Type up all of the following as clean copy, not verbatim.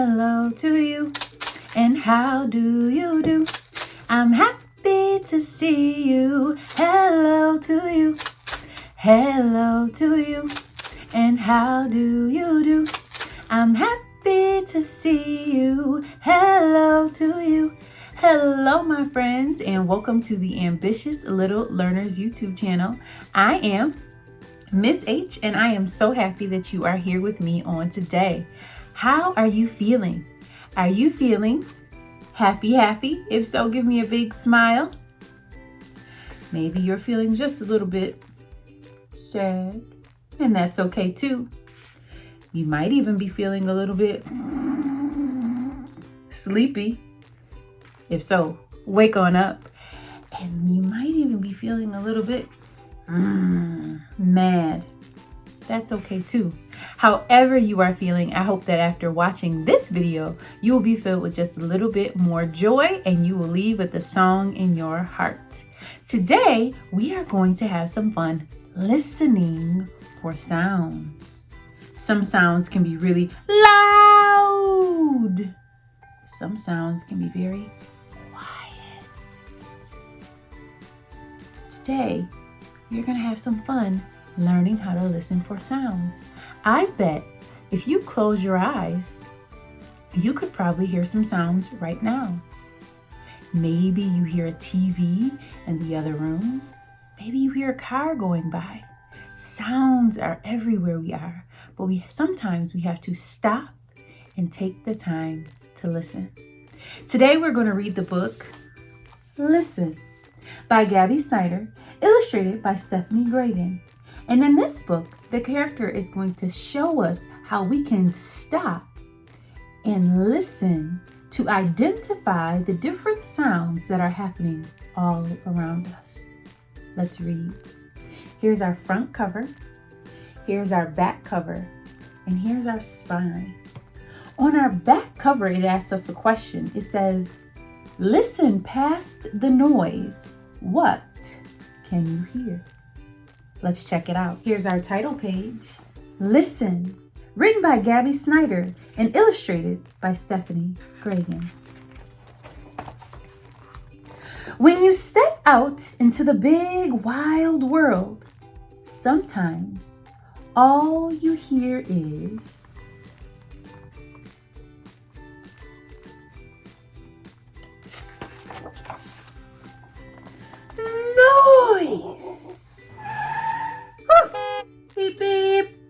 Hello to you, and how do you do? I'm happy to see you. Hello to you, hello to you, and how do you do? I'm happy to see you. Hello to you. Hello, my friends, and welcome to the Ambitious Little Learners YouTube channel. I am Miss H, and I am so happy that you are here with me on today. How are you feeling? Are you feeling happy? If so, give me a big smile. Maybe you're feeling just a little bit sad, and that's okay too. You might even be feeling a little bit sleepy. If so, wake on up. And you might even be feeling a little bit mad. That's okay too. However you are feeling, I hope that after watching this video, you will be filled with just a little bit more joy and you will leave with a song in your heart. Today, we are going to have some fun listening for sounds. Some sounds can be really loud. Some sounds can be very quiet. Today, you're going to have some fun learning how to listen for sounds. I bet if you close your eyes, you could probably hear some sounds right now. Maybe you hear a TV in the other room. Maybe you hear a car going by. Sounds are everywhere we are, but sometimes we have to stop and take the time to listen. Today we're going to read the book Listen by Gabi Snyder, illustrated by Stephanie Graydon. And in this book, the character is going to show us how we can stop and listen to identify the different sounds that are happening all around us. Let's read. Here's our front cover, here's our back cover, and here's our spine. On our back cover, it asks us a question. It says, listen past the noise. What can you hear? Let's check it out. Here's our title page. Listen, written by Gabi Snyder and illustrated by Stephanie Graydon. When you step out into the big wild world, sometimes all you hear is noise. Beep, beep.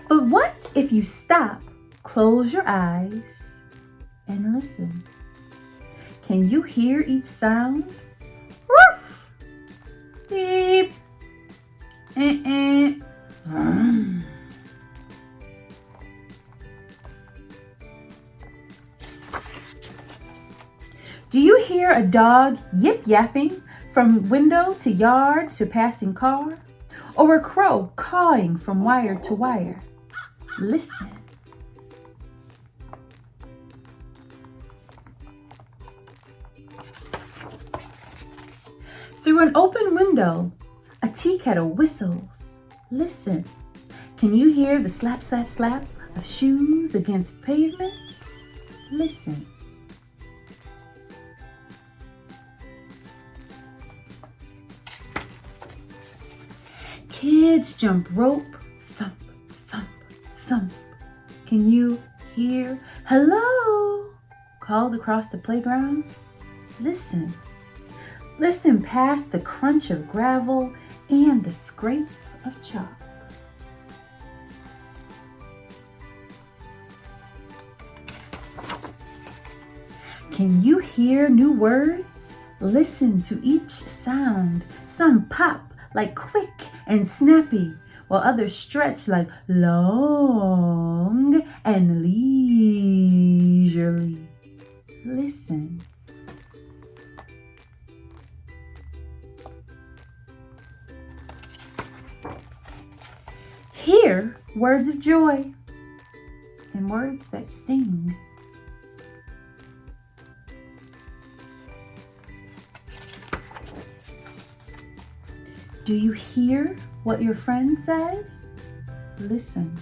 But what if you stop, close your eyes, and listen? Can you hear each sound? Woof! Beep. Do you hear a dog yip-yapping from window to yard to passing car? Or a crow cawing from wire to wire? Listen. Through an open window, a tea kettle whistles. Listen. Can you hear the slap, slap, slap of shoes against pavement? Listen. Kids jump rope, thump, thump, thump. Can you hear hello called across the playground? Listen. Listen past the crunch of gravel and the scrape of chalk. Can you hear new words? Listen to each sound. Some pop like quick and snappy, while others stretch like long and leisurely. Listen. Hear words of joy and words that sting. Do you hear what your friend says? Listen.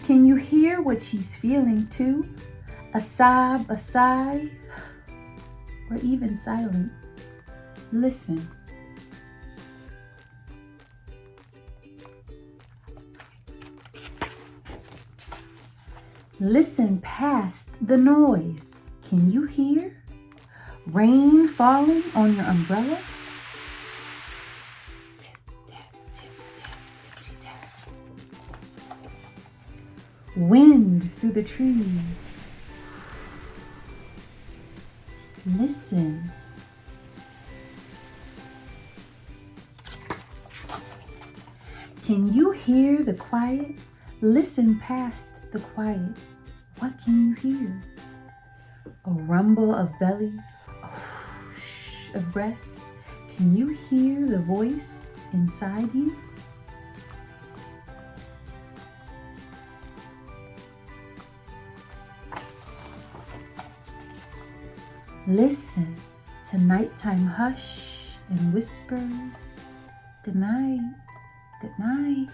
Can you hear what she's feeling too? A sob, a sigh, or even silence? Listen. Listen past the noise. Can you hear rain falling on your umbrella? Tip, tap, tip, tap, tippity tap. Wind through the trees. Listen. Can you hear the quiet? Listen past the quiet. What can you hear? A rumble of belly, a whoosh of breath. Can you hear the voice inside you? Listen to nighttime hush and whispers. Good night, good night.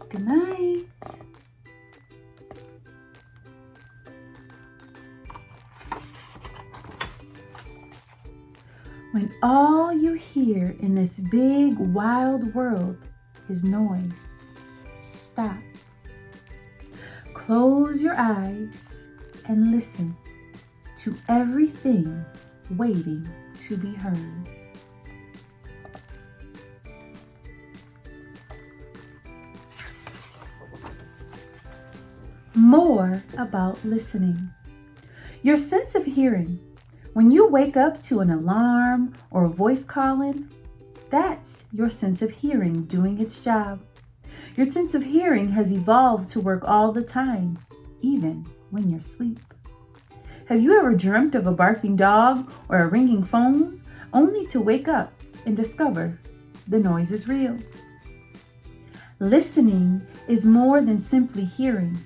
Good night. When all you hear in this big wild world is noise, stop. Close your eyes and listen to everything waiting to be heard. More about listening. Your sense of hearing. When you wake up to an alarm or a voice calling, that's your sense of hearing doing its job. Your sense of hearing has evolved to work all the time, even when you're asleep. Have you ever dreamt of a barking dog or a ringing phone, only to wake up and discover the noise is real? Listening is more than simply hearing.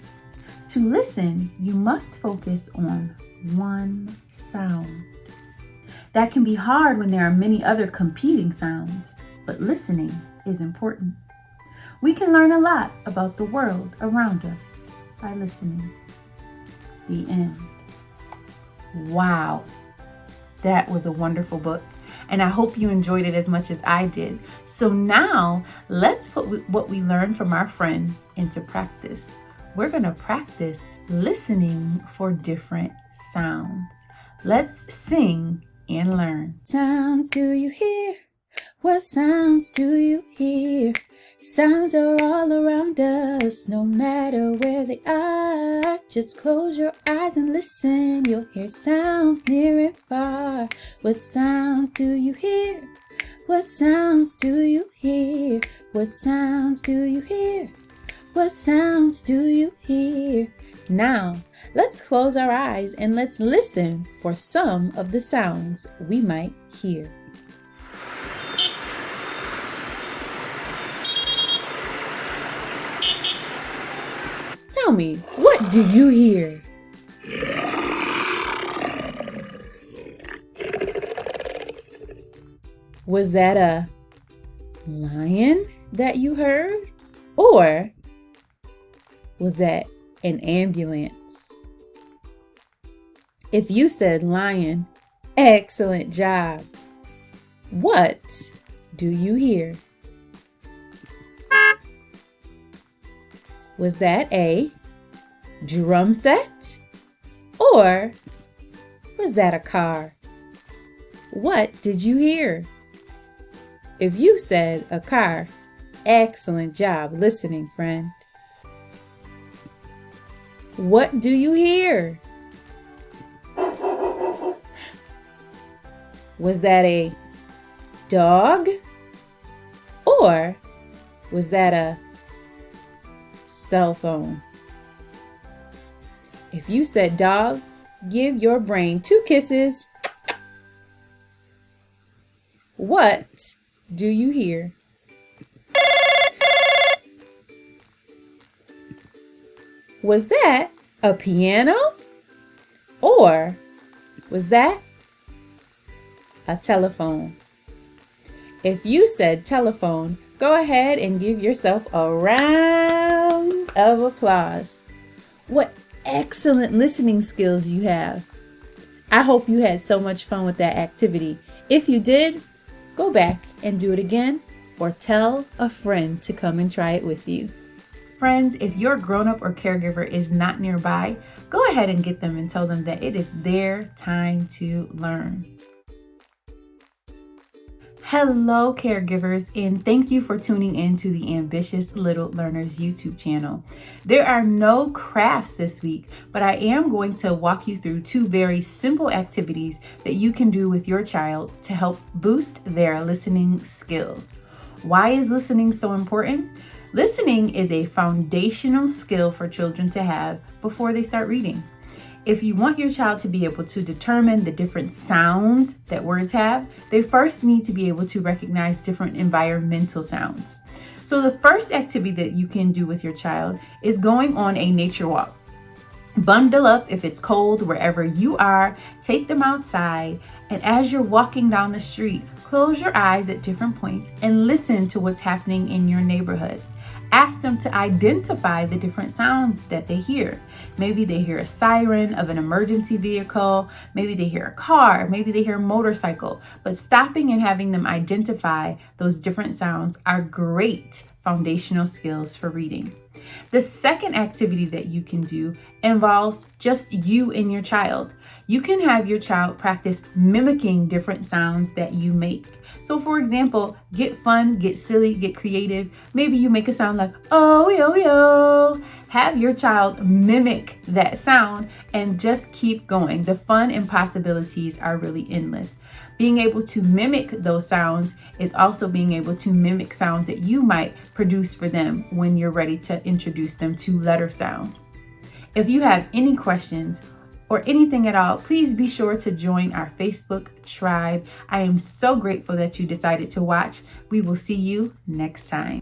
To listen, you must focus on one sound. That can be hard when there are many other competing sounds, but listening is important. We can learn a lot about the world around us by listening. The end. Wow, that was a wonderful book, and I hope you enjoyed it as much as I did. So now let's put what we learned from our friend into practice. We're going to practice listening for different sounds. Let's sing and learn. Sounds do you hear? What sounds do you hear? Sounds are all around us, no matter where they are. Just close your eyes and listen. You'll hear sounds near and far. What sounds do you hear? What sounds do you hear? What sounds do you hear? What sounds do you hear? Now, let's close our eyes and let's listen for some of the sounds we might hear. Tell me, what do you hear? Was that a lion that you heard? Or was that an ambulance? If you said lion, excellent job. What do you hear? Was that a drum set? Or was that a car? What did you hear? If you said a car, excellent job listening, friend. What do you hear? Was that a dog? Or was that a cell phone? If you said dog, give your brain 2 kisses. What do you hear? Was that A piano? Or was that a telephone? If you said telephone, go ahead and give yourself a round of applause. What excellent listening skills you have. I hope you had so much fun with that activity. If you did, go back and do it again, or tell a friend to come and try it with you. Friends, if your grown-up or caregiver is not nearby, go ahead and get them and tell them that it is their time to learn. Hello, caregivers, and thank you for tuning in to the Ambitious Little Learners YouTube channel. There are no crafts this week, but I am going to walk you through 2 very simple activities that you can do with your child to help boost their listening skills. Why is listening so important? Listening is a foundational skill for children to have before they start reading. If you want your child to be able to determine the different sounds that words have, they first need to be able to recognize different environmental sounds. So the first activity that you can do with your child is going on a nature walk. Bundle up if it's cold wherever you are, take them outside, and as you're walking down the street, close your eyes at different points and listen to what's happening in your neighborhood. Ask them to identify the different sounds that they hear. Maybe they hear a siren of an emergency vehicle. Maybe they hear a car. Maybe they hear a motorcycle. But stopping and having them identify those different sounds are great foundational skills for reading. The second activity that you can do involves just you and your child. You can have your child practice mimicking different sounds that you make. So for example, get fun, get silly, get creative. Maybe you make a sound like, oh, yo, yo. Have your child mimic that sound and just keep going. The fun and possibilities are really endless. Being able to mimic those sounds is also being able to mimic sounds that you might produce for them when you're ready to introduce them to letter sounds. If you have any questions or anything at all, please be sure to join our Facebook tribe. I am so grateful that you decided to watch. We will see you next time.